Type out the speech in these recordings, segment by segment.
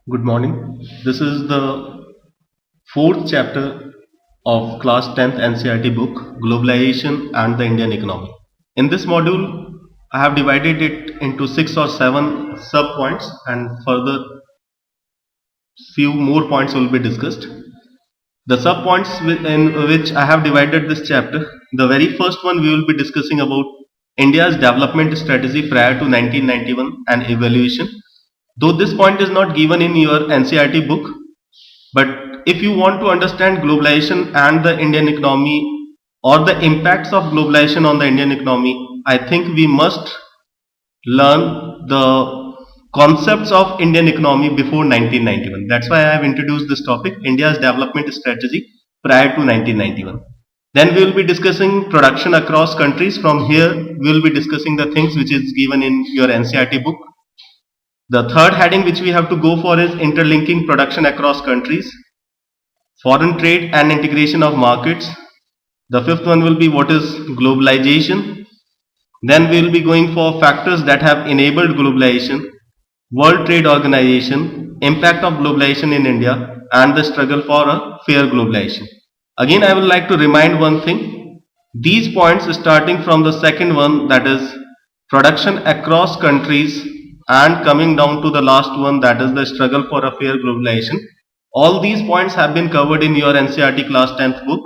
Good morning. This is the fourth chapter of class 10th NCERT book, Globalization and the Indian Economy. In this module, I have divided it into 6 or 7 sub points, and further few more points will be discussed. The sub points in which I have divided this chapter, the very first one we will be discussing about India's development strategy prior to 1991 and evaluation. Though this point is not given in your NCERT book, but if you want to understand globalization and the Indian economy or the impacts of globalization on the Indian economy, I think we must learn the concepts of Indian economy before 1991. That's why I have introduced this topic, India's development strategy prior to 1991. Then we will be discussing production across countries. From here, we will be discussing the things which is given in your NCERT book. The third heading which we have to go for is interlinking production across countries, foreign trade and integration of markets. The fifth one will be what is globalization. Then we will be going for factors that have enabled globalization, World Trade Organization, impact of globalization in India, and the struggle for a fair globalization. Again, I would like to remind one thing. These points starting from the second one, that is production across countries, and coming down to the last one, that is the struggle for a fair globalization. All these points have been covered in your NCERT class 10th book.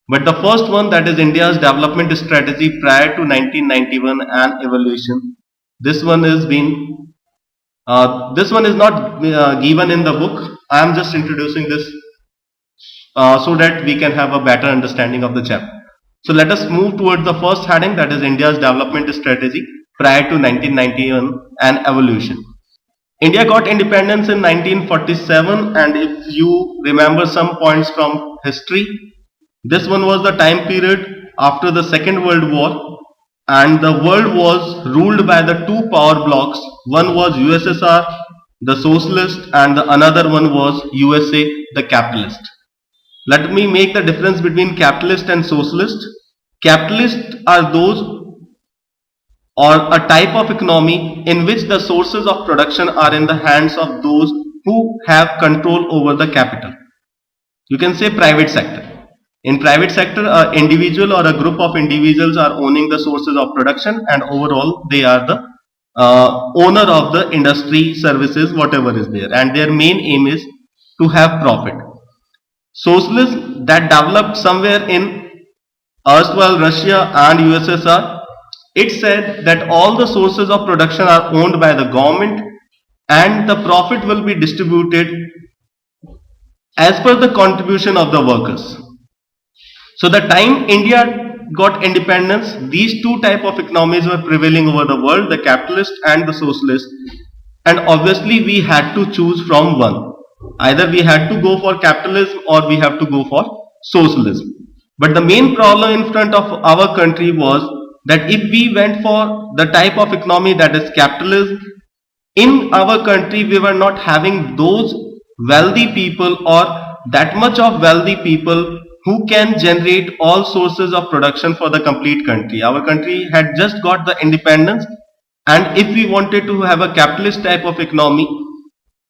But the first one, that is India's development strategy prior to 1991 and evolution. This one is not given in the book. I am just introducing this so that we can have a better understanding of the chapter. So let us move towards the first heading, that is India's development strategy prior to 1991 and evolution. India got independence in 1947, and if you remember some points from history, this one was the time period after the Second World War, and the world was ruled by the two power blocks. One was USSR, the socialist, and the another one was USA, the capitalist. Let me make the difference between capitalist and socialist. Capitalists are those or a type of economy in which the sources of production are in the hands of those who have control over the capital. You can say private sector. In private sector, an individual or a group of individuals are owning the sources of production, and overall they are the owner of the industry, services, whatever is there, and their main aim is to have profit. Socialism that developed somewhere in erstwhile Russia and USSR, it said that all the sources of production are owned by the government and the profit will be distributed as per the contribution of the workers. So the time India got independence, these two type of economies were prevailing over the world, the capitalist and the socialist, and obviously we had to choose from one. Either we had to go for capitalism or we have to go for socialism. But the main problem in front of our country was that if we went for the type of economy that is capitalism, in our country we were not having those wealthy people or that much of wealthy people who can generate all sources of production for the complete country. Our country had just got the independence, and if we wanted to have a capitalist type of economy,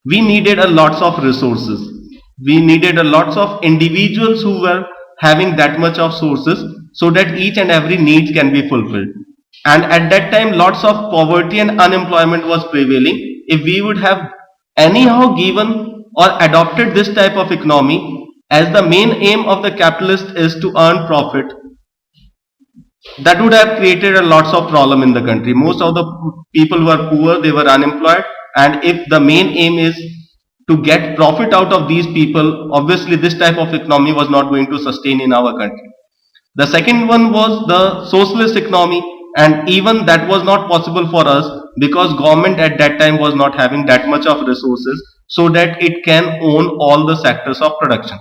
we needed a lots of resources. We needed a lots of individuals who were having that much of sources so that each and every need can be fulfilled. And at that time, lots of poverty and unemployment was prevailing. If we would have anyhow given or adopted this type of economy, as the main aim of the capitalist is to earn profit, that would have created a lots of problem in the country. Most of the people were poor, they were unemployed, and if the main aim is to get profit out of these people, obviously this type of economy was not going to sustain in our country. The second one was the socialist economy, and even that was not possible for us because government at that time was not having that much of resources so that it can own all the sectors of production.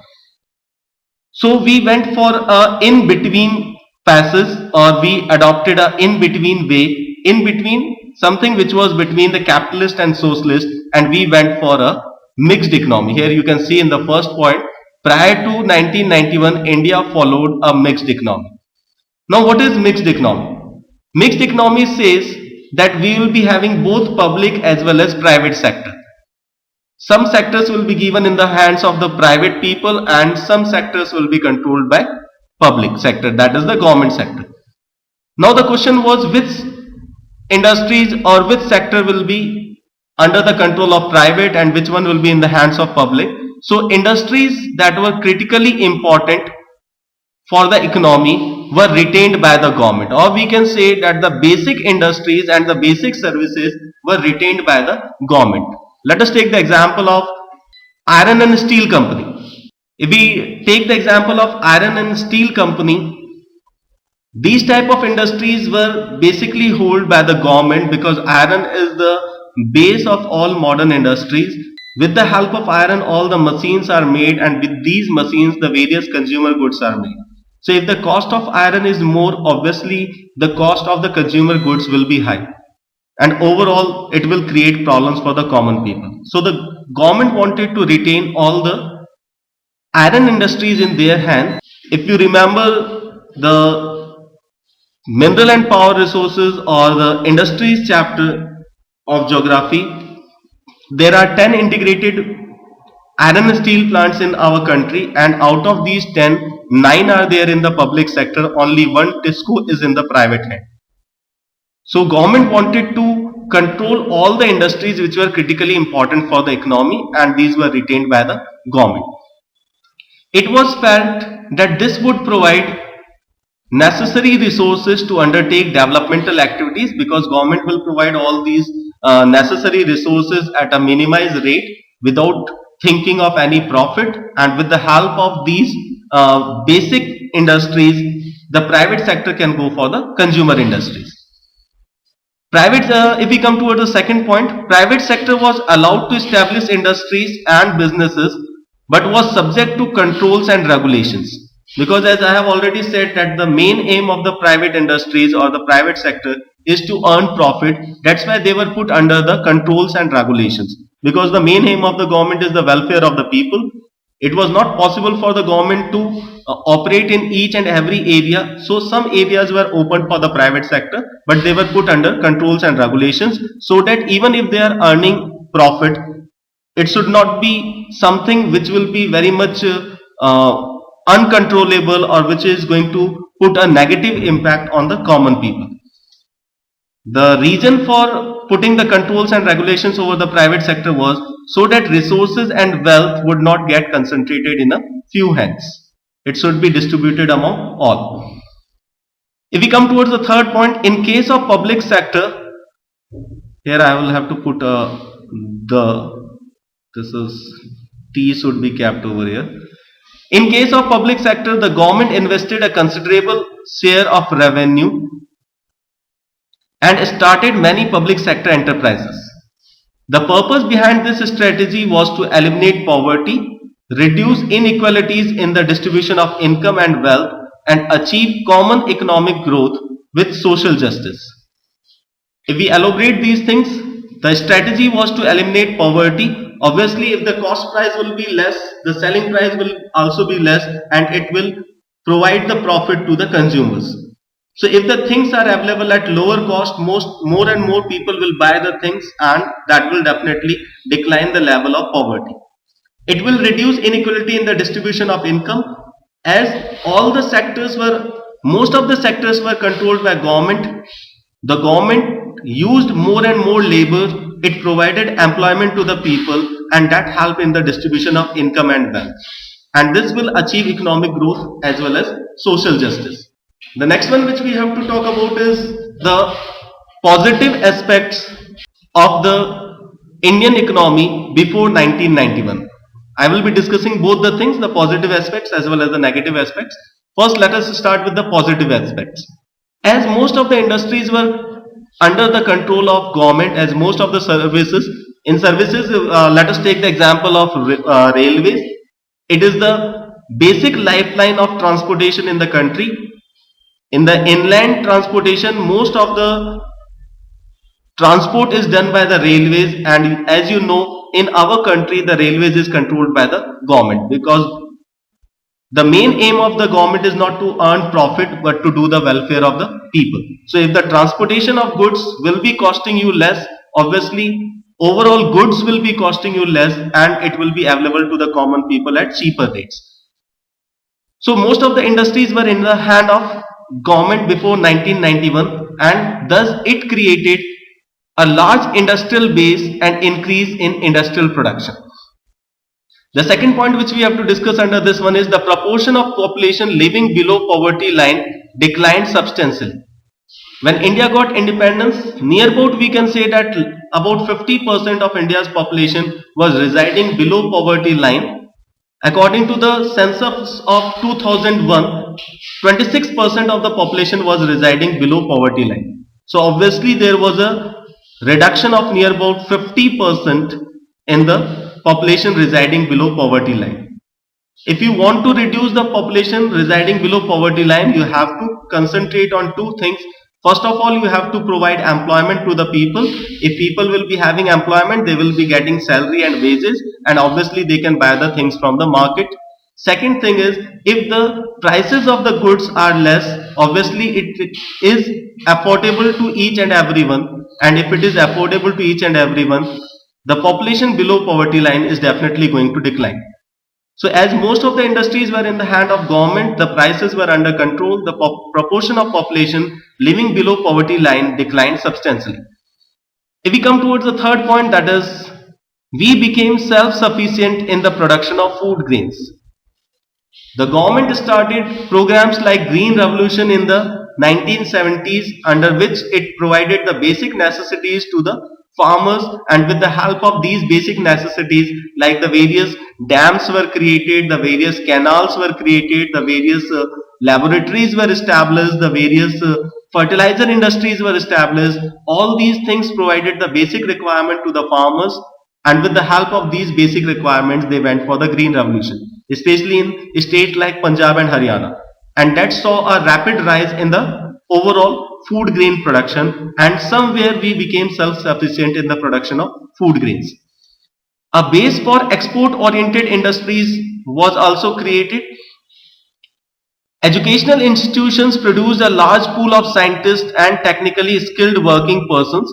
So we went for a in-between passage, or we adopted a in-between way, in between something which was between the capitalist and socialist, and we went for a mixed economy. Here you can see in the first point, prior to 1991, India followed a mixed economy. Now what is mixed economy? Mixed economy says that we will be having both public as well as private sector. Some sectors will be given in the hands of the private people and some sectors will be controlled by public sector, that is the government sector. Now the question was which industries or which sector will be under the control of private and which one will be in the hands of public. So industries that were critically important for the economy were retained by the government, or we can say that the basic industries and the basic services were retained by the government. Let us take the example of iron and steel company. If we take the example of iron and steel company, these type of industries were basically held by the government because iron is the base of all modern industries. With the help of iron, all the machines are made, and with these machines, the various consumer goods are made. So if the cost of iron is more, obviously the cost of the consumer goods will be high. And overall, it will create problems for the common people. So the government wanted to retain all the iron industries in their hand. If you remember the mineral and power resources or the industries chapter of geography, there are 10 integrated iron and steel plants in our country, and out of these 10, 9 are there in the public sector, only one TISCO is in the private hand. So government wanted to control all the industries which were critically important for the economy, and these were retained by the government. It was felt that this would provide necessary resources to undertake developmental activities, because government will provide all these necessary resources at a minimized rate without thinking of any profit, and with the help of these basic industries, the private sector can go for the consumer industries. If we come toward the second point, private sector was allowed to establish industries and businesses, but was subject to controls and regulations. Because as I have already said that the main aim of the private industries or the private sector is to earn profit. That's why they were put under the controls and regulations. Because the main aim of the government is the welfare of the people. It was not possible for the government to operate in each and every area. So some areas were opened for the private sector, but they were put under controls and regulations, so that even if they are earning profit, it should not be something which will be very much uncontrollable, or which is going to put a negative impact on the common people. The reason for putting the controls and regulations over the private sector was so that resources and wealth would not get concentrated in a few hands. It should be distributed among all. If we come towards the third point, in case of public sector, here I will have to put this is T should be kept over here. In case of public sector, the government invested a considerable share of revenue and started many public sector enterprises. The purpose behind this strategy was to eliminate poverty, reduce inequalities in the distribution of income and wealth, and achieve common economic growth with social justice. If we elaborate these things, the strategy was to eliminate poverty. Obviously, if the cost price will be less, the selling price will also be less, and it will provide the profit to the consumers. So if the things are available at lower cost, more and more people will buy the things, and that will definitely decline the level of poverty. It will reduce inequality in the distribution of income, as most of the sectors were controlled by government. The government used more and more labor. It provided employment to the people, and that helped in the distribution of income and wealth. And this will achieve economic growth as well as social justice. The next one which we have to talk about is the positive aspects of the Indian economy before 1991. I will be discussing both the things, the positive aspects as well as the negative aspects. First, let us start with the positive aspects. As most of the industries were under the control of government, as most of the services, let us take the example of railways. It is the basic lifeline of transportation in the country. In the inland transportation, most of the transport is done by the railways, and as you know, in our country the railways is controlled by the government, because the main aim of the government is not to earn profit but to do the welfare of the people. So if the transportation of goods will be costing you less, obviously Overall goods will be costing you less and it will be available to the common people at cheaper rates. So most of the industries were in the hand of government before 1991, and thus it created a large industrial base and increase in industrial production. The second point which we have to discuss under this one is the proportion of population living below poverty line declined substantially. When India got independence, near about we can say that about 50% of India's population was residing below poverty line. According to the census of 2001, 26% of the population was residing below poverty line. So obviously there was a reduction of near about 50% in the population residing below poverty line. If you want to reduce the population residing below poverty line, you have to concentrate on two things. First of all, you have to provide employment to the people. If people will be having employment, they will be getting salary and wages, and obviously they can buy the things from the market. Second thing is, if the prices of the goods are less, obviously it is affordable to each and everyone, and if it is affordable to each and everyone, the population below poverty line is definitely going to decline. So as most of the industries were in the hand of government, the prices were under control, the proportion of population living below poverty line declined substantially. If we come towards the third point, that is, we became self-sufficient in the production of food grains. The government started programs like Green Revolution in the 1970s, under which it provided the basic necessities to the farmers, and with the help of these basic necessities, like the various dams were created, the various canals were created, the various laboratories were established, the various fertilizer industries were established. All these things provided the basic requirement to the farmers, and with the help of these basic requirements they went for the green revolution, especially in states like Punjab and Haryana, and that saw a rapid rise in the overall food grain production, and somewhere we became self-sufficient in the production of food grains. A base for export oriented industries was also created. Educational institutions produced a large pool of scientists and technically skilled working persons.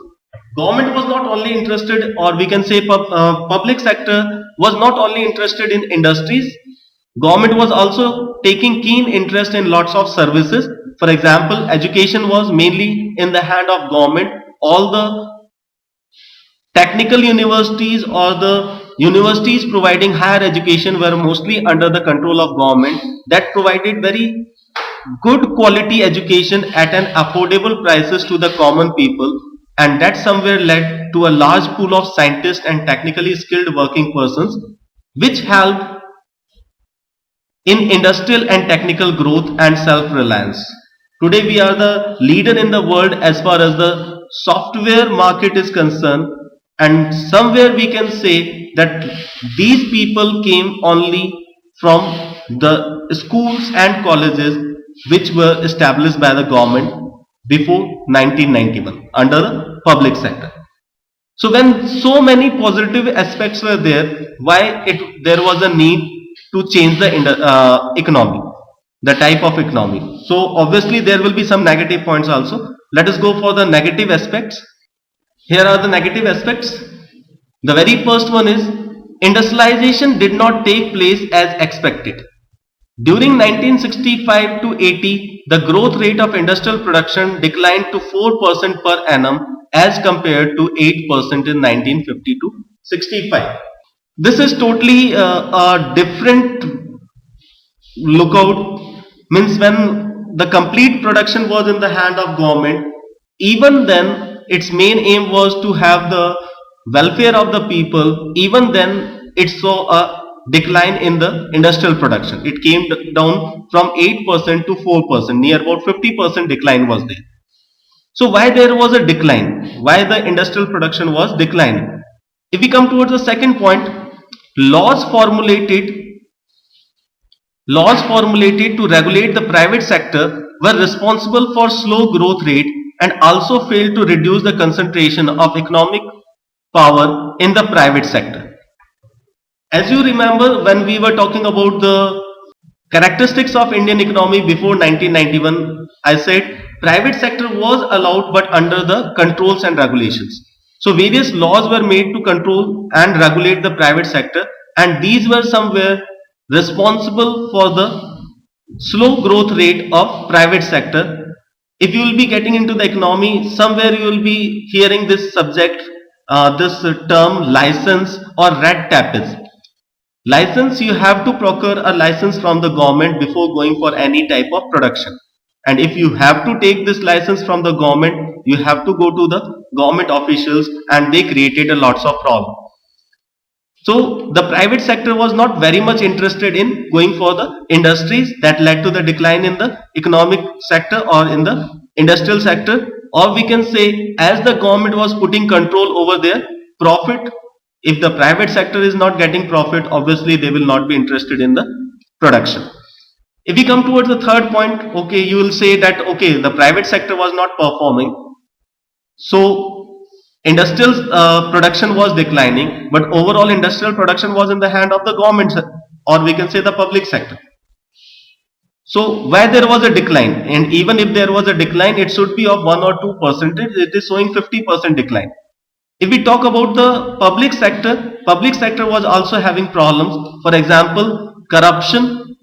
Government was not only interested, or we can say public sector was not only interested in industries. Government was also taking keen interest in lots of services. For example, education was mainly in the hand of government. All the technical universities or the universities providing higher education were mostly under the control of government, that provided very good quality education at an affordable prices to the common people, and that somewhere led to a large pool of scientists and technically skilled working persons, which helped in industrial and technical growth and self-reliance. Today we are the leader in the world as far as the software market is concerned, and somewhere we can say that these people came only from the schools and colleges which were established by the government before 1991 under the public sector. So when so many positive aspects were there, why there was a need to change the economy, the type of economy. So obviously there will be some negative points also. Let us go for the negative aspects. Here are the negative aspects. The very first one is industrialization did not take place as expected. During 1965 to 80, the growth rate of industrial production declined to 4% per annum as compared to 8% in 1950 to 65. This is totally a different lookout. Means when the complete production was in the hand of government, even then its main aim was to have the welfare of the people. Even then it saw a decline in the industrial production. It came down from 8% to 4%, near about 50% decline was there. So why there was a decline? Why the industrial production was declining? If we come towards the second point, laws formulated to regulate the private sector were responsible for slow growth rate and also failed to reduce the concentration of economic power in the private sector. As you remember, when we were talking about the characteristics of Indian economy before 1991, I said private sector was allowed but under the controls and regulations. So various laws were made to control and regulate the private sector, and these were somewhere responsible for the slow growth rate of private sector. If you will be getting into the economy, somewhere you will be hearing this subject, this term license or red tape. License, you have to procure a license from the government before going for any type of production. And if you have to take this license from the government, you have to go to the government officials, and they created a lots of problems. So the private sector was not very much interested in going for the industries, that led to the decline in the economic sector or in the industrial sector. Or we can say, as the government was putting control over their profit, if the private sector is not getting profit, obviously they will not be interested in the production. If we come towards the third point, okay, you will say that okay, the private sector was not performing, so industrial production was declining, but overall industrial production was in the hand of the government, or we can say the public sector. So where there was a decline, and even if there was a decline, it should be of 1 or 2%. It is showing 50% decline. If we talk about the public sector was also having problems. For example, corruption,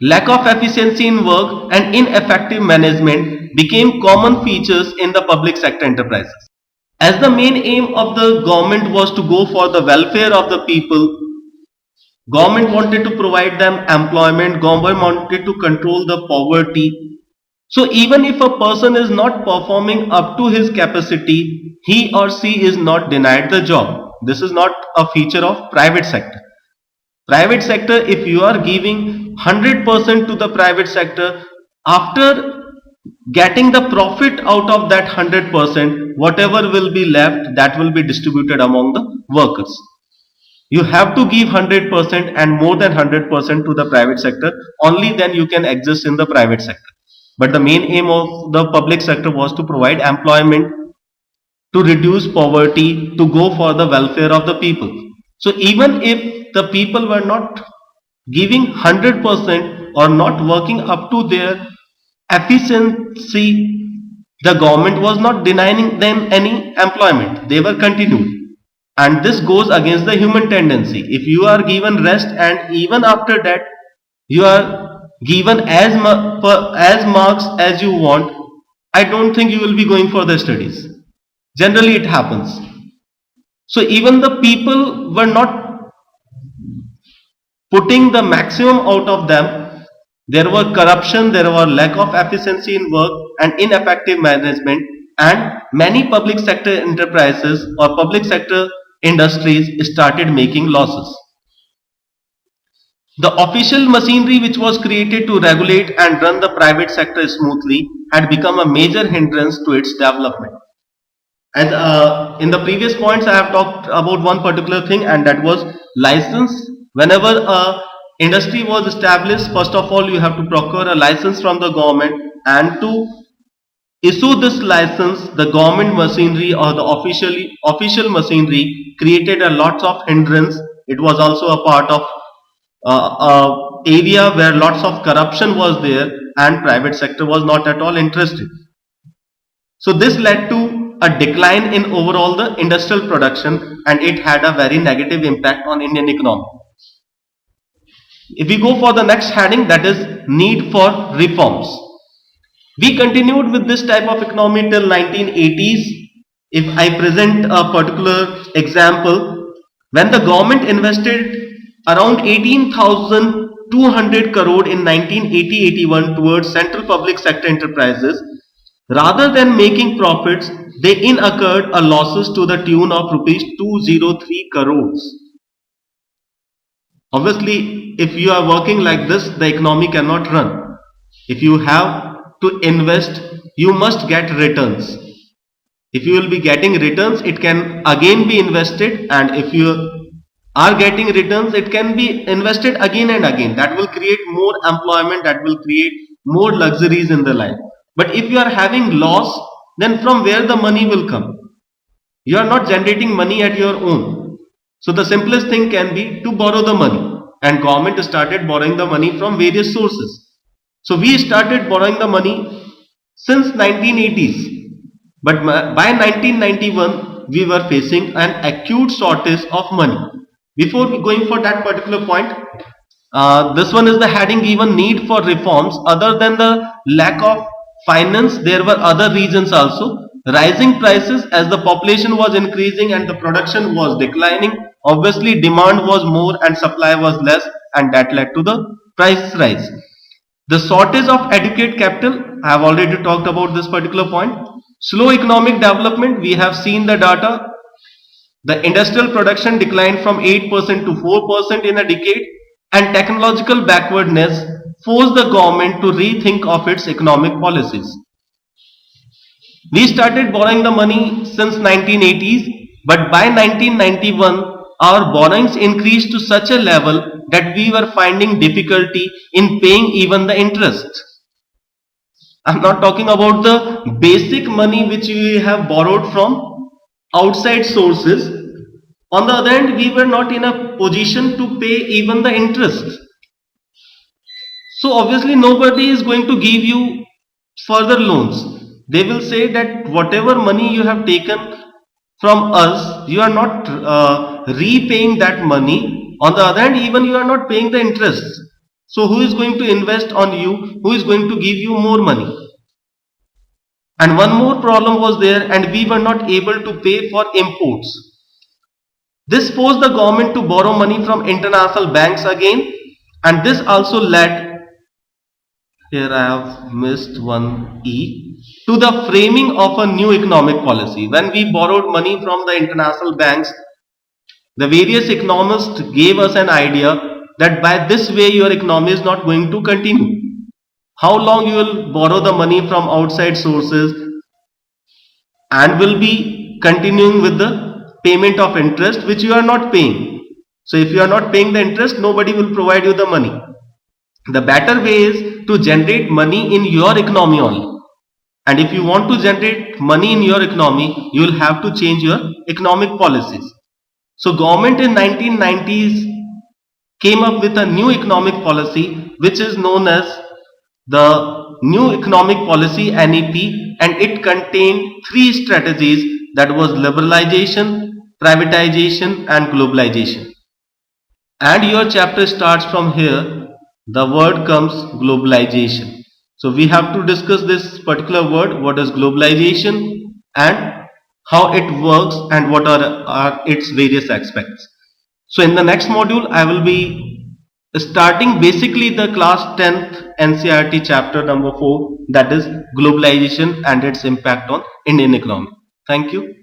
lack of efficiency in work, and ineffective management became common features in the public sector enterprises. As the main aim of the government was to go for the welfare of the people, government wanted to provide them employment, government wanted to control the poverty. So even if a person is not performing up to his capacity, he or she is not denied the job. This is not a feature of private sector. Private sector, if you are giving 100% to the private sector, after getting the profit out of that 100%, whatever will be left, that will be distributed among the workers. You have to give 100% and more than 100% to the private sector, only then you can exist in the private sector. But the main aim of the public sector was to provide employment, to reduce poverty, to go for the welfare of the people. So even if the people were not giving 100% or not working up to their efficiency, the government was not denying them any employment. They were continued. And this goes against the human tendency. If you are given rest and even after that you are given as marks as you want, I don't think you will be going for the studies. Generally it happens. So even the people were not putting the maximum out of them. There were corruption, there were lack of efficiency in work and ineffective management, and many public sector enterprises or public sector industries started making losses. The official machinery which was created to regulate and run the private sector smoothly had become a major hindrance to its development. And in the previous points, I have talked about one particular thing, and that was license. Whenever a industry was established, first of all, you have to procure a license from the government, and to issue this license, the government machinery or the official machinery created a lots of hindrance. It was also a part of area where lots of corruption was there, and private sector was not at all interested. So this led to a decline in overall the industrial production, and it had a very negative impact on Indian economy. If we go for the next heading, that is need for reforms. We continued with this type of economy till 1980s. If I present a particular example, when the government invested around 18,200 crore in 1980-81 towards central public sector enterprises, rather than making profits, they incurred a losses to the tune of rupees 203 crores. Obviously, if you are working like this, the economy cannot run. If you have to invest, you must get returns. If you will be getting returns, it can again be invested, and if you are getting returns, it can be invested again and again. That will create more employment, that will create more luxuries in the life. But if you are having loss, then from where the money will come? You are not generating money at your own. So the simplest thing can be to borrow the money, and government started borrowing the money from various sources. So we started borrowing the money since 1980s. But by 1991, we were facing an acute shortage of money. Before going for that particular point, this one is the heading given need for reforms. Other than the lack of finance, there were other reasons also. Rising prices as the population was increasing and the production was declining. Obviously, demand was more and supply was less, and that led to the price rise. The shortage of adequate capital, I have already talked about this particular point. Slow economic development, we have seen the data. The industrial production declined from 8% to 4% in a decade, and technological backwardness forced the government to rethink of its economic policies. We started borrowing the money since 1980s, but by 1991, our borrowings increased to such a level that we were finding difficulty in paying even the interest. I'm not talking about the basic money which we have borrowed from outside sources. On the other hand, we were not in a position to pay even the interest. So obviously nobody is going to give you further loans. They will say that whatever money you have taken from us, you are not repaying that money. On the other hand, even you are not paying the interest. So who is going to invest on you? Who is going to give you more money? And one more problem was there, and we were not able to pay for imports. This forced the government to borrow money from international banks again, and this also led, here I have missed one E, to the framing of a new economic policy. When we borrowed money from the international banks, the various economists gave us an idea that by this way your economy is not going to continue. How long you will borrow the money from outside sources and will be continuing with the payment of interest which you are not paying. So if you are not paying the interest, nobody will provide you the money. The better way is to generate money in your economy only. And if you want to generate money in your economy, you will have to change your economic policies. So government in 1990s came up with a new economic policy which is known as the New Economic Policy NEP, and it contained three strategies, that was liberalization, privatization and globalization. And your chapter starts from here. The word comes globalization. So we have to discuss this particular word, what is globalization and how it works and what are its various aspects. So in the next module I will be starting basically the class 10th NCERT chapter number 4, that is globalization and its impact on Indian economy. Thank you.